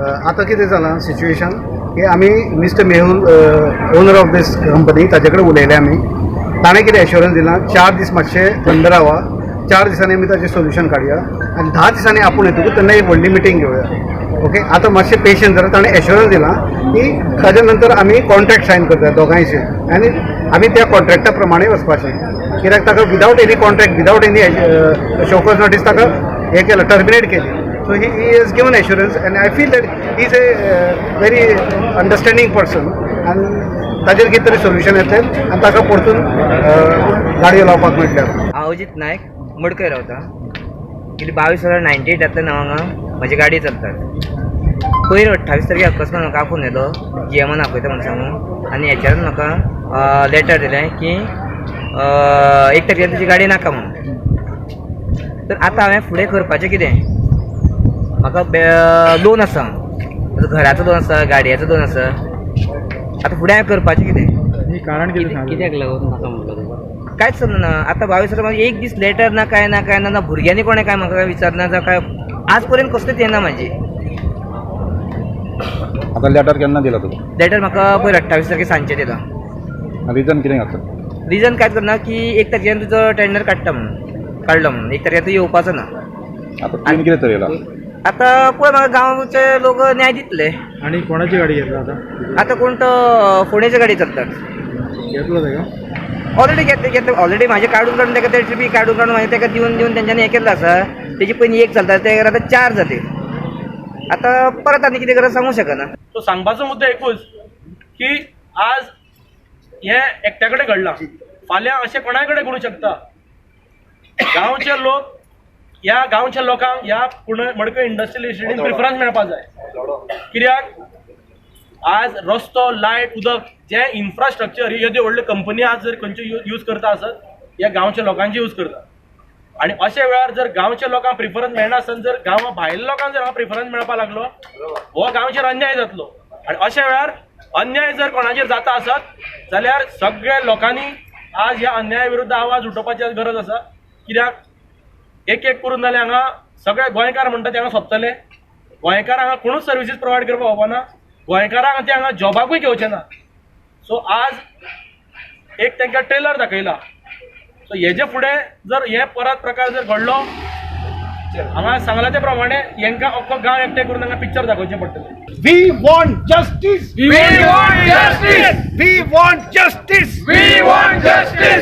आता कितें जालां सिच्युएशन की आमी mister Mehul owner of this company ताजे कडेन उलयले आमी. ताणें कितें एश्युरन्स दिलां 4 दीस मातशे थंड रावा, 4 दिसांनी आमी ताजें सोल्युशन काडया आनी 10 दिसांनी आपूण येतकूच तेन्ना एक व्हडली मिटींग घेवया. ओके, आतां मातशें पेशंस जाल्यार ताणें एश्युरन्स दिलां की ताजे नंतर आमी कॉन्ट्रॅक्ट सायन करता दोगांयचे आनी आमी त्या कॉन्ट्रॅक्टा प्रमाणे वचपाचें. कित्याक ताका without any contract, without any show cause notice ताका हें केलं, टर्मिनेट केली. So he has given assurance and I feel that he is a very understanding person and ताजेर कितें तरी सोल्युशन येतलें आनी ताका परतून गाडयो लावपाक मेळटलें. हांव अजित नायक मडकय रावता. गेली 22/98 येतना हांगा म्हजी गाडी चलतात. पयर 28 तारखेक अकस्मात म्हाका फोन येलो GMन आपयता म्हणून सांगून आनी हेच्यान म्हाका लेटर दिलें की 1 तारखेर तुजी गाडी नाका म्हणून. तर आतां हांवें फुडें करपाचें कितें? म्हाका लोन आसा, घराचो लोन आसा, गाडयाचो लोन आसा. आतां फुडें हांवें करपाचें कितें? कारण कित्याक लागून म्हाका म्हणलो कांयच समजना. आतां 22 एक दीस लेटर ना काय ना भुरग्यांनी कोणें काय म्हाका विचारना जावं काय आज पर्यंत कसलीच येना म्हाजी. आता लेटर केन्ना दिला तुका? लेटर म्हाका पयर 28 तारखेक सांजचें दिला. रिजन कितें घातलं? रिजन कांयच करना की 1 तारखेर तुजो टेंडर काडटा म्हणून काडलो म्हणून 1 तारखेर तूं येवपाचो ना. आता तुवें कितें थरयलां? आतां पळय म्हाका गांवचे लोक न्याय दितले. आणि कोणाची गाडी घेतला आता? आतां कोण तो फोंडेचे गाडी चलतात. घेतलो तेका? ऑलरेडी घेतले ऑलरेडी म्हाजे काडून ताका ते ट्रिपी काडून मागीर ताका दिवन तेंच्यांनी हें केल्लो आसा. तेजी पयलीं 1 चलता ते आतां 4 जाले. आतां परत आनी कितें करत सांगूंक शकना. तो सांगपाचो मुद्दो एकूच की आज हे एकट्या कडेन घडलां, फाल्यां अशें कोणाय कडेन घडूंक शकता. गांवचे लोक, ह्या गांवच्या लोकांक ह्या मडकय इंडस्ट्रियल इस्टेटीन प्रिफरन्स मेळपा जाय. कित्याक आज रस्तो, लायट, उदक जे इन्फ्रास्ट्रक्चर ह्यो ज्यो व्हडल्यो कंपनी आज जर खंयच्यो यूज करता आसत ह्या गांवच्या लोकांचे यूज करता. आनी अशा वेळार जर गांवच्या लोकांक प्रिफरन्स मेळना आसतना जर गांवा भायल्या लोकांक जर हांगा प्रिफरन्स मेळपा लागलो हो गांवचेर अन्याय जातलो. आनी अशा वेळार अन्याय जर कोणाचेर जाता आसत जाल्यार सगळ्या लोकांनी आज ह्या अन्याया विरुद्ध आवाज उठोवपाची गरज आसा. कित्याक एक करून जाल्यार हांगा सगळे गोंयकार म्हणटा ते हांगा सोंपतले. गोंयकारांक हांगा कोणूच सर्विसीस प्रोवायड करपाक वचना. गोंयकारांक ते हांगा जॉबाकूय घेवचे ना. सो आज एक तांकां ट्रेलर दाखयला. सो हेजे फुडें जर हे परत प्रकार जर घडलो हांगा सांगला ते प्रमाणे हांकां अख्खो गांव एकठांय करून हांगा पिक्चर दाखोवचें पडटलें. We want justice! We want justice! We want justice! We want justice!